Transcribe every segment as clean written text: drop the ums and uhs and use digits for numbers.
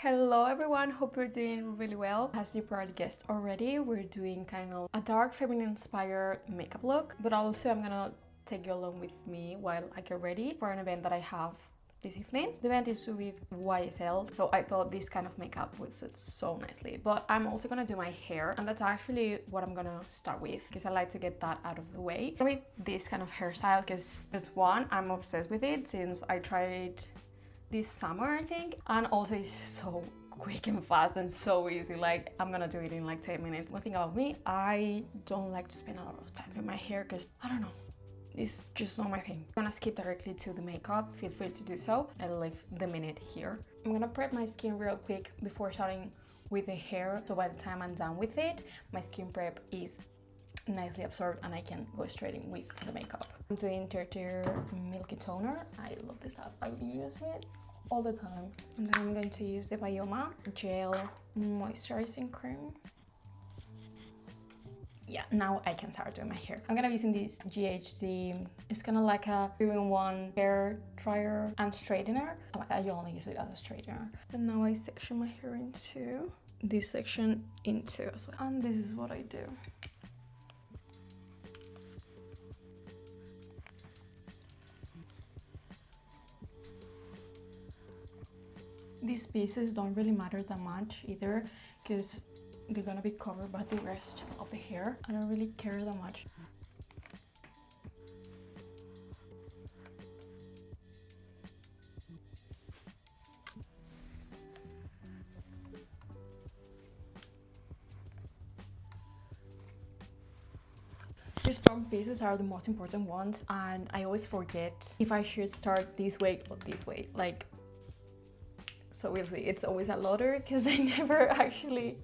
Hello everyone, hope you're doing really well. As you probably guessed already, we're doing kind of a dark feminine inspired makeup look, but also I'm gonna take you along with me while I get ready for an event that I have this evening. The event is with YSL, so I thought this kind of makeup would suit so nicely. But I'm also gonna do my hair, and that's actually what I'm gonna start with because I like to get that out of the way. With this kind of hairstyle, because one, I'm obsessed with it since I tried this summer, I think, and also it's so quick and fast and so easy. Like, I'm gonna do it in like 10 minutes. One thing about me, I don't like to spend a lot of time with my hair because I don't know, it's just not my thing. I'm gonna skip directly to the makeup. Feel free to do so. I'll leave the minute here. I'm gonna prep my skin real quick before starting with the hair, so by the time I'm done with it, my skin prep is nicely absorbed and I can go straight in with the makeup. I'm doing Tertiary Milky Toner. I love this stuff. I use it all the time. And then I'm going to use the Bioma Gel Moisturizing Cream. Yeah, now I can start doing my hair. I'm gonna be using this GHD. It's kind of like a 2-in-1 hair dryer and straightener. I only use it as a straightener. And now I section my hair into this section into as well. And this is what I do. These pieces don't really matter that much either because they're gonna be covered by the rest of the hair. I don't really care that much. These front pieces are the most important ones, and I always forget if I should start this way or this way. Like, so obviously it's always a loader because I never actually,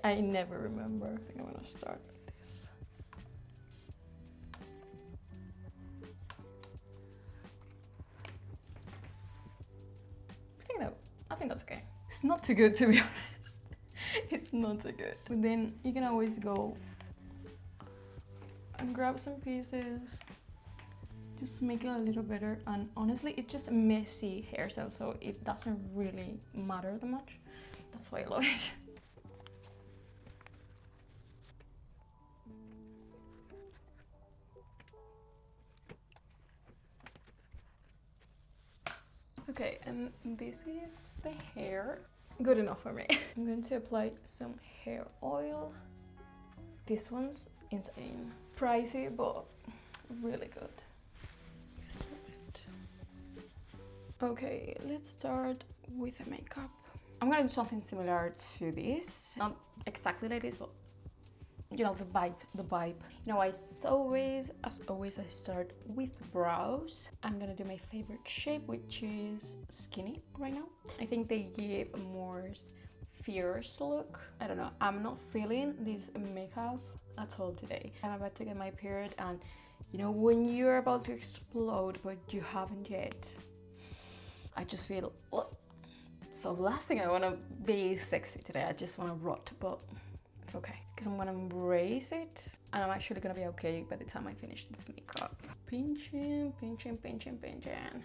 I never remember. I think I'm gonna start like this. I think that's okay. It's not too good, to be honest. It's not too good. But then you can always go and grab some pieces. Just make it a little better, and honestly it's just a messy hairstyle, so it doesn't really matter that much. That's why I love it. Okay, and this is the hair. Good enough for me. I'm going to apply some hair oil. This one's insane. Pricey, but really good. Okay, let's start with the makeup. I'm gonna do something similar to this. Not exactly like this, but you know, the vibe. You know, as always, I start with brows. I'm gonna do my favorite shape, which is skinny right now. I think they give a more fierce look. I don't know, I'm not feeling this makeup at all today. I'm about to get my period, and you know, when you're about to explode but you haven't yet, I just feel, so the last thing I want to be sexy today. I just want to rot, but it's okay because I'm gonna embrace it, and I'm actually gonna be okay by the time I finish this makeup. Pinching.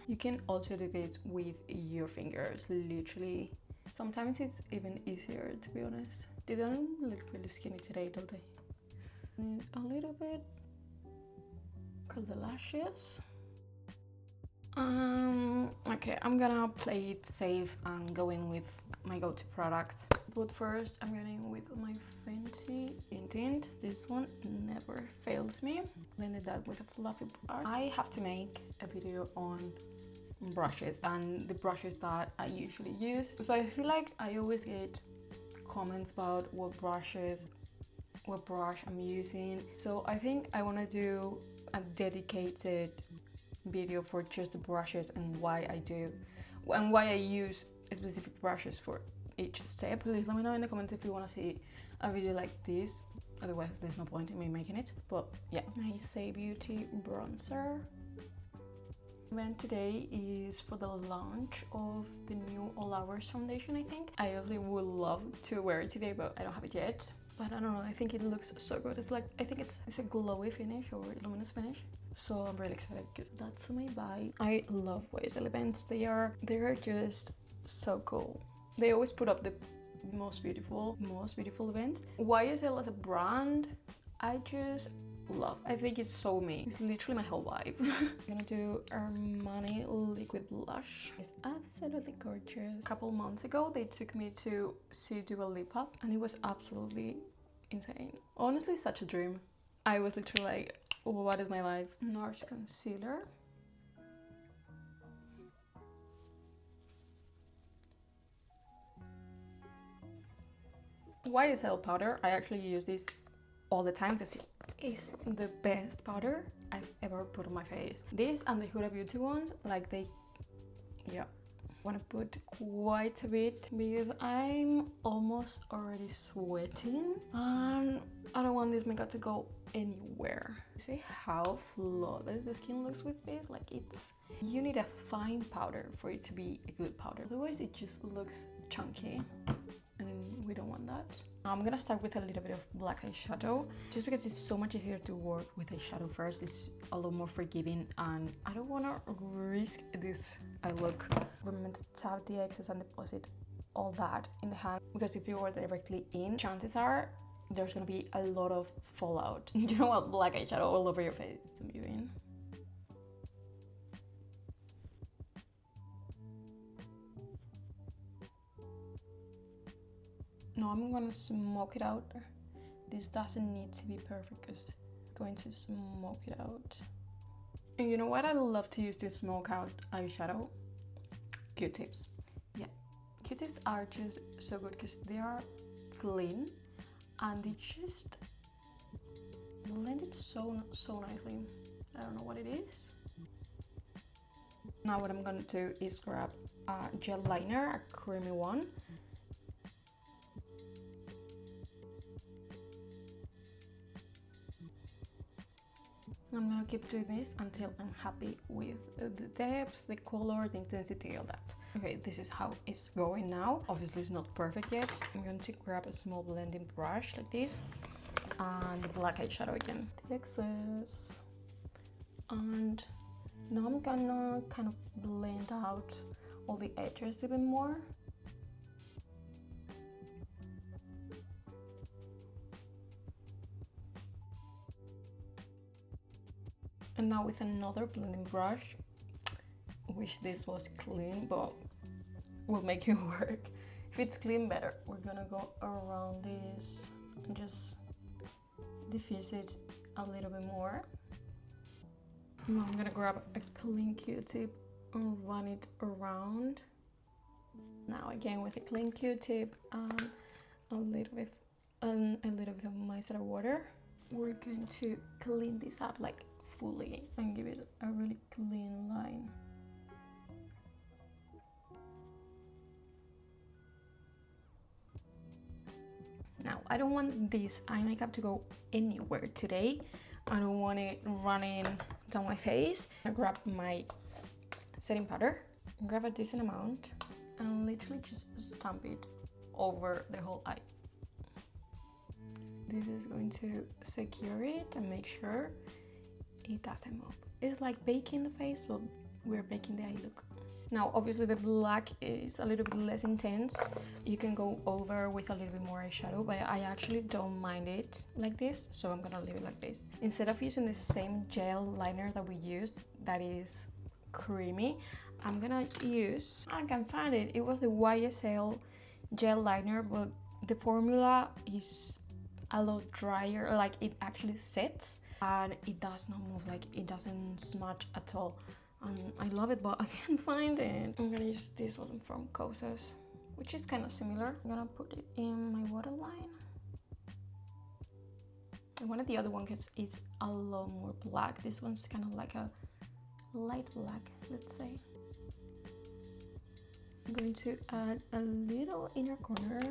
You can also do this with your fingers, literally. Sometimes it's even easier, to be honest. They don't look really skinny today, do they? A little bit. Curl the lashes. Okay, I'm gonna play it safe and go in with my go-to products. But first, I'm going with my Fenty tint. This one never fails me. Blended that with a fluffy brush. I have to make a video on brushes and the brushes that I usually use. If I feel like I always get comments about what brush I'm using. So I think I want to do a dedicated video for just the brushes and why I use specific brushes for each step. Please let me know in the comments if you want to see a video like this. Otherwise there's no point in me making it. But yeah, I Say Beauty bronzer. Event today is for the launch of the new All Hours foundation. I think I obviously would love to wear it today, but I don't have it yet. But I don't know, I think it looks so good. It's like, I think it's a glowy finish or luminous finish. So I'm really excited because that's my vibe. I love YSL events. They are just so cool. They always put up the most beautiful events. YSL as a brand, I just love. I think it's so me. It's literally my whole life. I'm gonna do Armani liquid blush. It's absolutely gorgeous. A couple months ago, they took me to see Dua Lipa, and it was absolutely insane. Honestly, such a dream. I was literally like, oh, what is my life? NARS concealer. YSL powder. I actually use this all the time because it is the best powder I've ever put on my face. This and the Huda Beauty ones, like they, yeah. I want to put quite a bit because I'm almost already sweating and I don't want this makeup to go anywhere. See how flawless the skin looks with this? Like you need a fine powder for it to be a good powder. Otherwise it just looks chunky and we don't want that. I'm gonna start with a little bit of black eyeshadow just because it's so much easier to work with eyeshadow first. It's a lot more forgiving and I don't want to risk this eye look. Remember to tap the excess and deposit all that in the hand, because if you are directly in, chances are there's gonna be a lot of fallout. You know what? Black eyeshadow all over your face. Zoom you in. No, I'm gonna smoke it out. This doesn't need to be perfect because I'm going to smoke it out. And you know what I love to use to smoke out eyeshadow? Q-tips. Yeah, Q-tips are just so good because they are clean and they just blend it so nicely. I don't know what it is. Now what I'm gonna do is grab a gel liner, a creamy one. I'm gonna keep doing this until I'm happy with the depth, the color, the intensity, all that. Okay, this is how it's going now. Obviously it's not perfect yet. I'm going to grab a small blending brush like this and the black eyeshadow again. The excess. And now I'm gonna kind of blend out all the edges even more. And now with another blending brush, wish this was clean, but we'll make it work. If it's clean, better. We're gonna go around this and just diffuse it a little bit more. Now I'm gonna grab a clean Q-tip and run it around. Now again with a clean Q-tip and a little bit of micellar water. We're going to clean this up like fully and give it a really clean line. Now I don't want this eye makeup to go anywhere today. I don't want it running down my face. I grab my setting powder, grab a decent amount and literally just stamp it over the whole eye. This is going to secure it and make sure it doesn't move. It's like baking the face, but we're baking the eye look. Now obviously the black is a little bit less intense. You can go over with a little bit more eyeshadow, but I actually don't mind it like this, so I'm gonna leave it like this. Instead of using the same gel liner that we used, that is creamy, I'm gonna use, I can find it, it was the YSL gel liner, but the formula is a lot drier, like it actually sets and it does not move, like it doesn't smudge at all. I love it, but I can't find it. I'm gonna use this one from Kosas, which is kind of similar. I'm gonna put it in my waterline. And one of the other ones is a lot more black. This one's kind of like a light black, let's say. I'm going to add a little inner corner.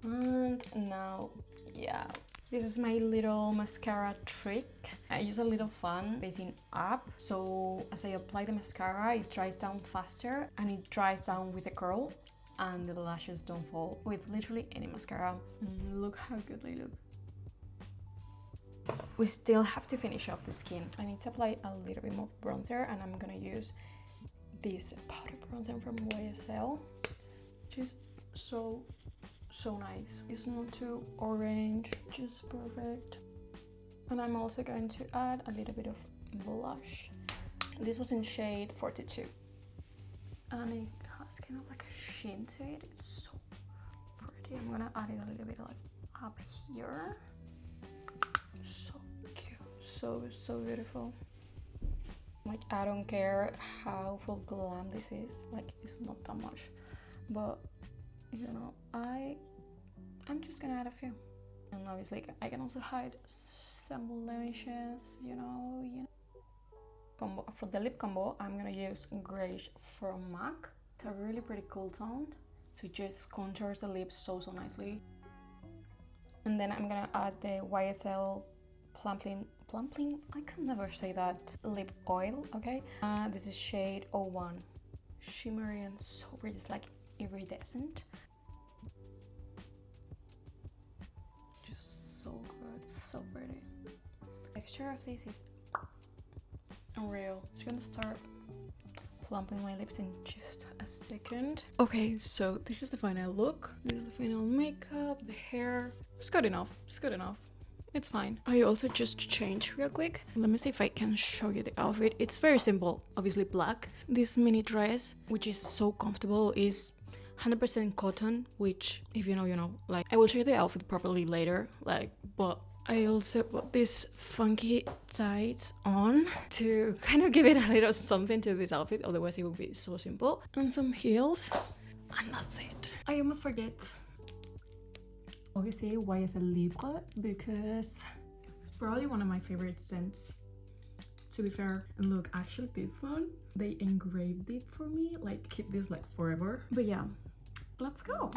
And now, yeah, this is my little mascara trick. I use a little fan facing up, so as I apply the mascara, it dries down faster and it dries down with a curl and the lashes don't fall with literally any mascara. Look how good they look. We still have to finish off the skin. I need to apply a little bit more bronzer and I'm gonna use this powder bronzer from YSL, which is so nice. It's not too orange, just perfect. And I'm also going to add a little bit of blush. This was in shade 42. And it has kind of like a sheen to it. It's so pretty. I'm gonna add it a little bit like up here. So cute. So beautiful. Like, I don't care how full glam this is. Like, it's not that much. But, you know, I'm just gonna add a few. And obviously, I can also hide some blemishes, you know. For the lip combo, I'm gonna use Grayish from MAC. It's a really pretty cool tone, so it just contours the lips so nicely. And then I'm gonna add the YSL Plumping, I can never say that, lip oil, okay? This is shade 01. Shimmery and so pretty, it's like iridescent. Just so good, so pretty. The texture of this is unreal. Just gonna start plumping my lips in just a second. Okay, so this is the final look. This is the final makeup, the hair. It's good enough. It's good enough. It's fine. I also just changed real quick. Let me see if I can show you the outfit. It's very simple, obviously black. This mini dress, which is so comfortable, is 100% cotton, which if you know, you know. Like, I will show you the outfit properly later, like, but I also put this funky tights on to kind of give it a little something to this outfit, otherwise it would be so simple. And some heels, and that's it. I almost forget. Obviously, YSL Libre, because it's probably one of my favorite scents, to be fair. And look, actually this one, they engraved it for me, like keep this like forever. But yeah, let's go.